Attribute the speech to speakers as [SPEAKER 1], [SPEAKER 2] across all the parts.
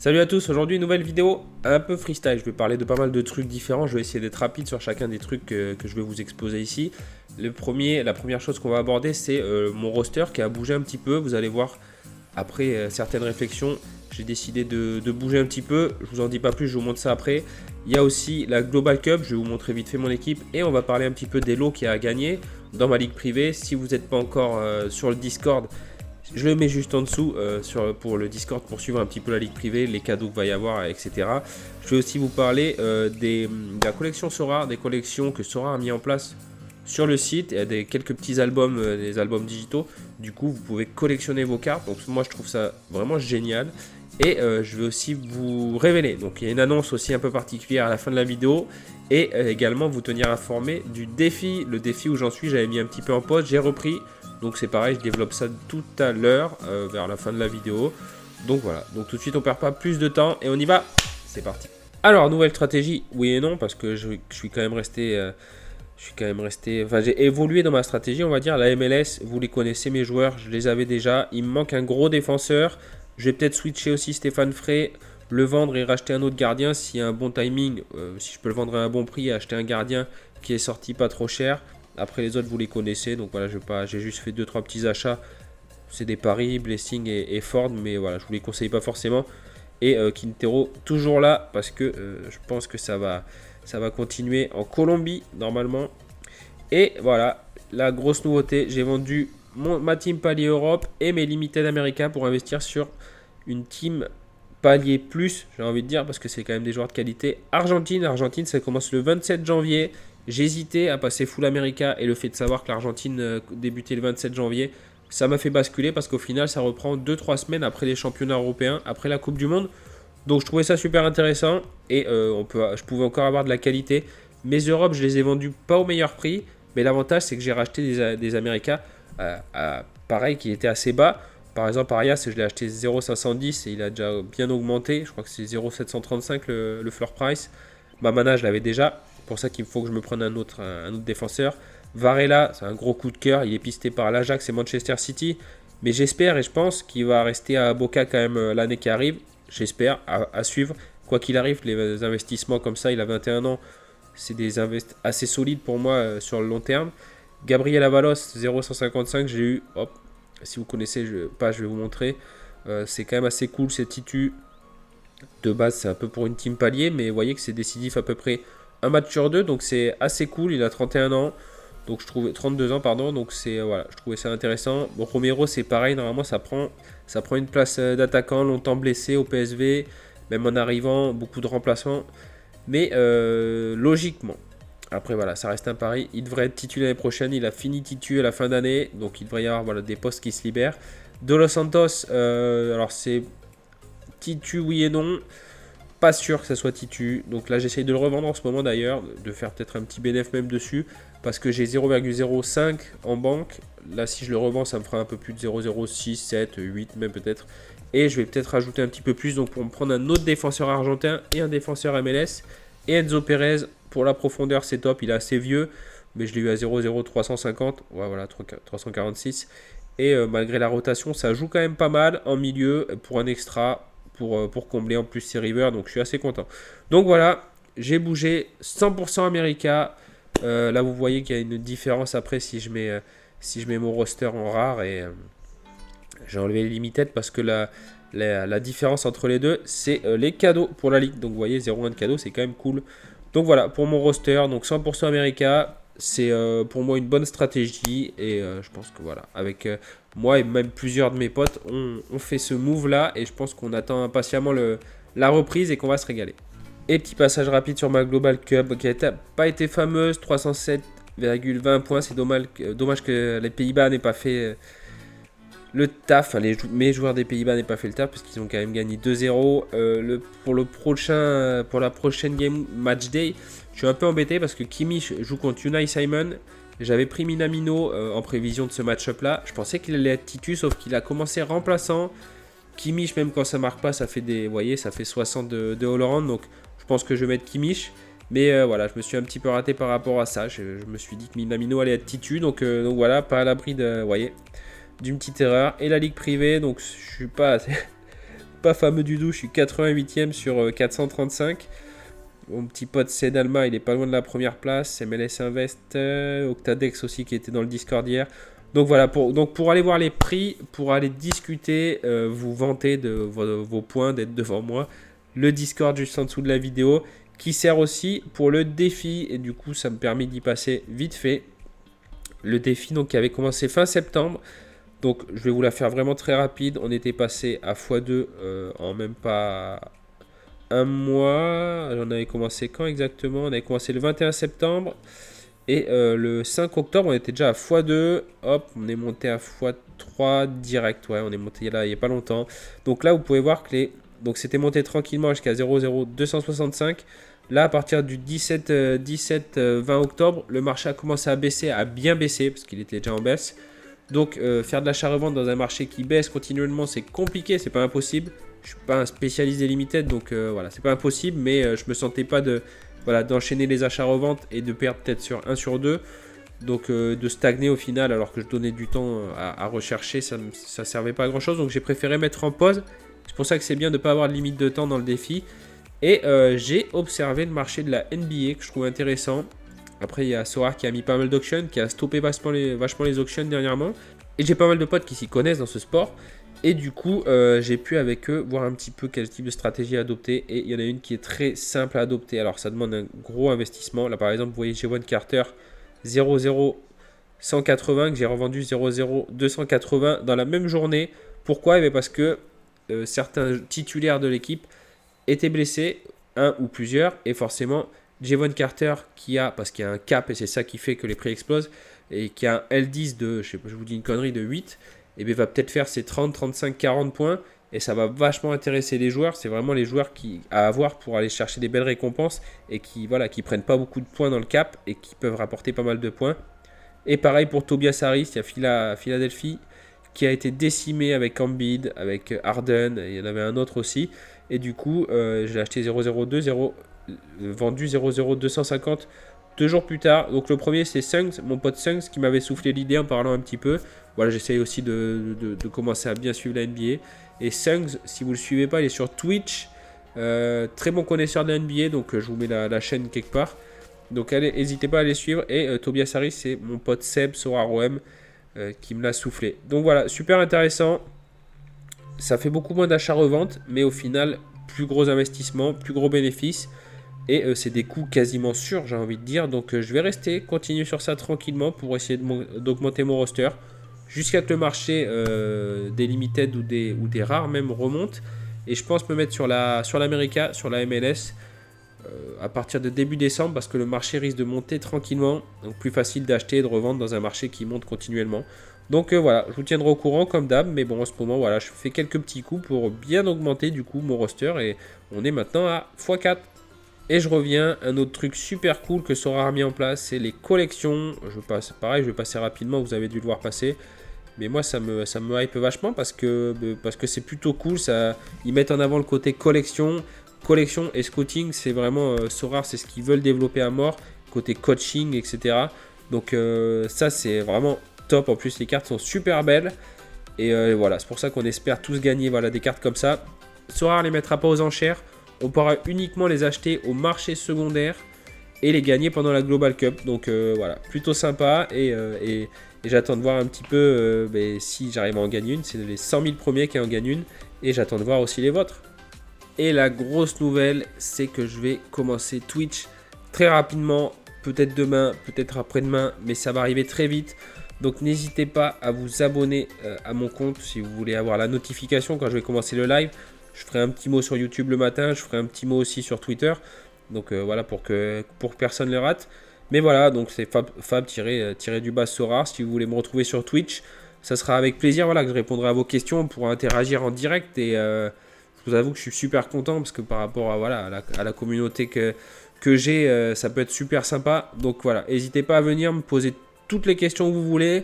[SPEAKER 1] Salut à tous, aujourd'hui nouvelle vidéo un peu freestyle, je vais parler de pas mal de trucs différents, je vais essayer d'être rapide sur chacun des trucs que je vais vous exposer ici. La première chose qu'on va aborder c'est mon roster qui a bougé un petit peu, vous allez voir après certaines réflexions, j'ai décidé de bouger un petit peu, je vous en dis pas plus, je vous montre ça après. Il y a aussi la Global Cup, je vais vous montrer vite fait mon équipe et on va parler un petit peu des lots qu'il y a à gagner dans ma ligue privée. Si vous n'êtes pas encore sur le Discord, je le mets juste en dessous pour le Discord pour suivre un petit peu la ligue privée, les cadeaux qu'il va y avoir, etc. Je vais aussi vous parler de la collection Sora, des collections que Sora a mis en place sur le site. Il y a quelques petits albums, des albums digitaux. Du coup, vous pouvez collectionner vos cartes. Donc moi, je trouve ça vraiment génial. Et je vais aussi vous révéler. Donc il y a une annonce aussi un peu particulière à la fin de la vidéo. Et également vous tenir informé du défi. Le défi où j'en suis, j'avais mis un petit peu en pause, j'ai repris. Donc c'est pareil, je développe ça tout à l'heure, vers la fin de la vidéo. Donc voilà, donc tout de suite on perd pas plus de temps et on y va, c'est parti. Alors nouvelle stratégie, oui et non, parce que je suis quand même resté, enfin j'ai évolué dans ma stratégie, on va dire. La MLS, vous les connaissez mes joueurs, je les avais déjà. Il me manque un gros défenseur, je vais peut-être switcher aussi Stéphane Frey, le vendre et racheter un autre gardien s'il y a un bon timing, si je peux le vendre à un bon prix et acheter un gardien qui est sorti pas trop cher. Après les autres vous les connaissez, donc voilà, j'ai juste fait 2-3 petits achats. C'est des paris, Blessing et Ford, mais voilà, je vous les conseille pas forcément. Et Quintero toujours là parce que je pense que ça va continuer en Colombie normalement. Et voilà, la grosse nouveauté, j'ai vendu ma team palier Europe et mes limited américains pour investir sur une team palier plus, j'ai envie de dire, parce que c'est quand même des joueurs de qualité. Argentine, ça commence le 27 janvier. J'hésitais à passer full America et le fait de savoir que l'Argentine débutait le 27 janvier, ça m'a fait basculer parce qu'au final, ça reprend 2-3 semaines après les championnats européens, après la Coupe du Monde. Donc je trouvais ça super intéressant et je pouvais encore avoir de la qualité. Mes Europes, je les ai vendus pas au meilleur prix, mais l'avantage c'est que j'ai racheté des Américains pareil qui étaient assez bas. Par exemple, Arias, je l'ai acheté 0,510 et il a déjà bien augmenté. Je crois que c'est 0,735 le floor price. Mamana, je l'avais déjà. C'est pour ça qu'il faut que je me prenne un autre défenseur. Varela, c'est un gros coup de cœur. Il est pisté par l'Ajax et Manchester City. Mais j'espère et je pense qu'il va rester à Boca quand même l'année qui arrive. J'espère, à suivre. Quoi qu'il arrive, les investissements comme ça, il a 21 ans. C'est des investissements assez solides pour moi sur le long terme. Gabriel Avalos, 0,155, j'ai eu. Hop, si vous connaissez pas, je vais vous montrer. C'est quand même assez cool, c'est Titu. De base, c'est un peu pour une team palier, mais vous voyez que c'est décisif à peu près un match sur deux, donc c'est assez cool. Il a 31 ans, donc je trouvais 32 ans, pardon, donc c'est voilà, je trouvais ça intéressant. Bon, Romero, c'est pareil, normalement ça prend une place d'attaquant, longtemps blessé au PSV, même en arrivant, beaucoup de remplacements, mais logiquement. Après voilà, ça reste un pari. Il devrait être titulaire l'année prochaine. Il a fini titu à la fin d'année, donc il devrait y avoir des postes qui se libèrent. De Los Santos, alors c'est titu oui et non. Pas sûr que ça soit titu. Donc là j'essaye de le revendre en ce moment d'ailleurs, de faire peut-être un petit bénéfice même dessus, parce que j'ai 0,05 en banque. Là si je le revends ça me fera un peu plus de 0,06, 7, 8 même peut-être. Et je vais peut-être rajouter un petit peu plus, donc pour me prendre un autre défenseur argentin et un défenseur MLS. Et Enzo Perez, pour la profondeur c'est top, il est assez vieux, mais je l'ai eu à 0,0350, ouais, voilà, 346. Et malgré la rotation, ça joue quand même pas mal en milieu pour un extra, pour combler en plus ses rivers, donc je suis assez content. Donc voilà, j'ai bougé 100% America. Là vous voyez qu'il y a une différence après si je mets mon roster en rare et j'ai enlevé les limited parce que la différence entre les deux, c'est les cadeaux pour la ligue. Donc vous voyez, 0,1 de cadeaux, c'est quand même cool. Donc voilà, pour mon roster, donc 100% America, c'est pour moi une bonne stratégie. Et je pense que voilà, avec moi et même plusieurs de mes potes, on fait ce move-là. Et je pense qu'on attend impatiemment la reprise et qu'on va se régaler. Et petit passage rapide sur ma Global Cup qui n'a pas été fameuse, 307,20 points. C'est dommage que les Pays-Bas n'aient pas fait le taf, enfin mes joueurs des Pays-Bas n'aient pas fait le taf parce qu'ils ont quand même gagné 2-0. Pour la prochaine game match day, je suis un peu embêté parce que Kimmich joue contre Unai Simon. J'avais pris Minamino en prévision de ce match-up là. Je pensais qu'il allait être titu, sauf qu'il a commencé remplaçant. Kimmich, même quand ça marque pas, ça fait vous voyez, ça fait 60 de all-around. Donc je pense que je vais mettre Kimmich. Mais voilà, je me suis un petit peu raté par rapport à ça. Je me suis dit que Minamino allait être titu. Donc voilà, pas à l'abri de. Vous voyez, d'une petite erreur. Et la ligue privée, donc je suis pas pas fameux du tout, je suis 88e sur 435. Mon petit pote Sedalma, il est pas loin de la première place. MLS Invest, Octadex aussi qui était dans le Discord hier. Donc voilà, pour aller voir les prix, pour aller discuter, vous vanter de vos points, d'être devant moi. Le Discord juste en dessous de la vidéo, qui sert aussi pour le défi. Et du coup, ça me permet d'y passer vite fait. Le défi donc, qui avait commencé fin septembre. Donc je vais vous la faire vraiment très rapide. On était passé à x2 en même pas un mois. J'en avais commencé quand exactement? On avait commencé le 21 septembre. Et le 5 octobre, on était déjà à x2. Hop, on est monté à x3 direct. Ouais, on est monté là il n'y a pas longtemps. Donc là, vous pouvez voir que donc c'était monté tranquillement jusqu'à 0,0265. Là, à partir du 20 octobre, le marché a commencé à baisser, à bien baisser, parce qu'il était déjà en baisse. Donc, faire de l'achat-revente dans un marché qui baisse continuellement, c'est compliqué, c'est pas impossible. Je suis pas un spécialiste des limited, donc voilà, c'est pas impossible, mais je me sentais pas d'enchaîner les achats-reventes et de perdre peut-être sur 1 sur 2. Donc, de stagner au final, alors que je donnais du temps à rechercher, ça servait pas à grand-chose. Donc, j'ai préféré mettre en pause. C'est pour ça que c'est bien de ne pas avoir de limite de temps dans le défi. Et j'ai observé le marché de la NBA que je trouve intéressant. Après, il y a Sorar qui a mis pas mal d'auctions, qui a stoppé vachement les auctions dernièrement. Et j'ai pas mal de potes qui s'y connaissent dans ce sport. Et du coup, j'ai pu avec eux voir un petit peu quel type de stratégie adopter. Et il y en a une qui est très simple à adopter. Alors, ça demande un gros investissement. Là, par exemple, vous voyez Jevon Carter 0,0180 que j'ai revendu 0,0280 dans la même journée. Pourquoi? Parce que certains titulaires de l'équipe étaient blessés, un ou plusieurs, et forcément Jevon Carter parce qu'il y a un cap et c'est ça qui fait que les prix explosent, et qui a un L10 je vous dis une connerie, de 8, et bien va peut-être faire ses 30, 35, 40 points, et ça va vachement intéresser les joueurs. C'est vraiment les joueurs à avoir pour aller chercher des belles récompenses, et qui prennent pas beaucoup de points dans le cap, et qui peuvent rapporter pas mal de points. Et pareil pour Tobias Harris, il y a Philadelphie, qui a été décimé avec Embiid, avec Harden, il y en avait un autre aussi. Et du coup, j'ai acheté 0,02, vendu 0,0250 2 jours plus tard. Donc le premier, c'est Sungs, mon pote Sungs, qui m'avait soufflé l'idée en parlant un petit peu. Voilà, j'essaye aussi de commencer à bien suivre la NBA. Et Sungs, si vous ne le suivez pas, il est sur Twitch. Très bon connaisseur de la NBA, donc je vous mets la chaîne quelque part. Donc n'hésitez pas à les suivre. Et Tobias Harris, c'est mon pote Seb Soraroem qui me l'a soufflé. Donc voilà, super intéressant. Ça fait beaucoup moins d'achats-revente, mais au final, plus gros investissement, plus gros bénéfice. Et c'est des coûts quasiment sûrs, j'ai envie de dire. Donc je vais continuer sur ça tranquillement pour essayer d'augmenter mon roster. Jusqu'à que le marché des limited ou des rares même remonte. Et je pense me mettre sur l'America, sur la MLS, à partir de début décembre, parce que le marché risque de monter tranquillement. Donc plus facile d'acheter et de revendre dans un marché qui monte continuellement. Donc voilà, je vous tiendrai au courant comme d'hab, mais bon en ce moment voilà, je fais quelques petits coups pour bien augmenter du coup mon roster, et on est maintenant à x4. Et je reviens, un autre truc super cool que Sora a mis en place, c'est les collections. Je vais passer rapidement, vous avez dû le voir passer. Mais moi ça me hype vachement parce que c'est plutôt cool, ils mettent en avant le côté collection et scouting, c'est vraiment Sora, c'est ce qu'ils veulent développer à mort, côté coaching, etc. Donc ça c'est vraiment top. En plus les cartes sont super belles, et voilà, c'est pour ça qu'on espère tous gagner des cartes comme ça. Sora ne les mettra pas aux enchères, on pourra uniquement les acheter au marché secondaire et les gagner pendant la Global Cup. Donc voilà, plutôt sympa, et j'attends de voir un petit peu si j'arrive à en gagner une. C'est les 100 000 premiers qui en gagnent une, et j'attends de voir aussi les vôtres. Et la grosse nouvelle, c'est que je vais commencer Twitch très rapidement, peut-être demain, peut-être après-demain, mais ça va arriver très vite. Donc n'hésitez pas à vous abonner à mon compte si vous voulez avoir la notification quand je vais commencer le live. Je ferai un petit mot sur YouTube le matin, je ferai un petit mot aussi sur Twitter. Donc voilà, pour que personne ne le rate. Mais voilà, donc c'est Fab-du-bas Sorar. Si vous voulez me retrouver sur Twitch, ça sera avec plaisir que je répondrai à vos questions. On pourra interagir en direct, et je vous avoue que je suis super content parce que par rapport à la communauté que j'ai, ça peut être super sympa. Donc voilà, n'hésitez pas à venir me poser toutes les questions que vous voulez.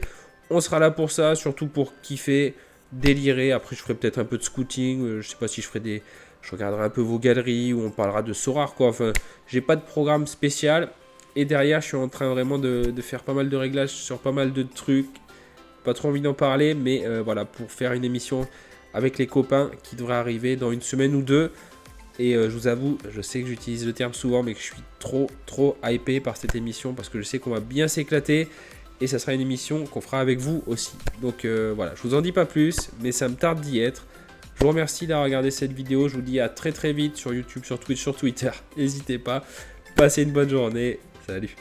[SPEAKER 1] On sera là pour ça, surtout pour kiffer, délirer. Après je ferai peut-être un peu de scouting, je sais pas si je regarderai un peu vos galeries, où on parlera de Sorar quoi. Enfin, j'ai pas de programme spécial, et derrière je suis en train vraiment de faire pas mal de réglages sur pas mal de trucs. Pas trop envie d'en parler, mais voilà, pour faire une émission avec les copains qui devrait arriver dans une semaine ou deux. Et je vous avoue, je sais que j'utilise le terme souvent, mais que je suis trop hypé par cette émission parce que je sais qu'on va bien s'éclater. Et ça sera une émission qu'on fera avec vous aussi. Donc voilà, je vous en dis pas plus, mais ça me tarde d'y être. Je vous remercie d'avoir regardé cette vidéo. Je vous dis à très vite sur YouTube, sur Twitch, sur Twitter. N'hésitez pas. Passez une bonne journée. Salut.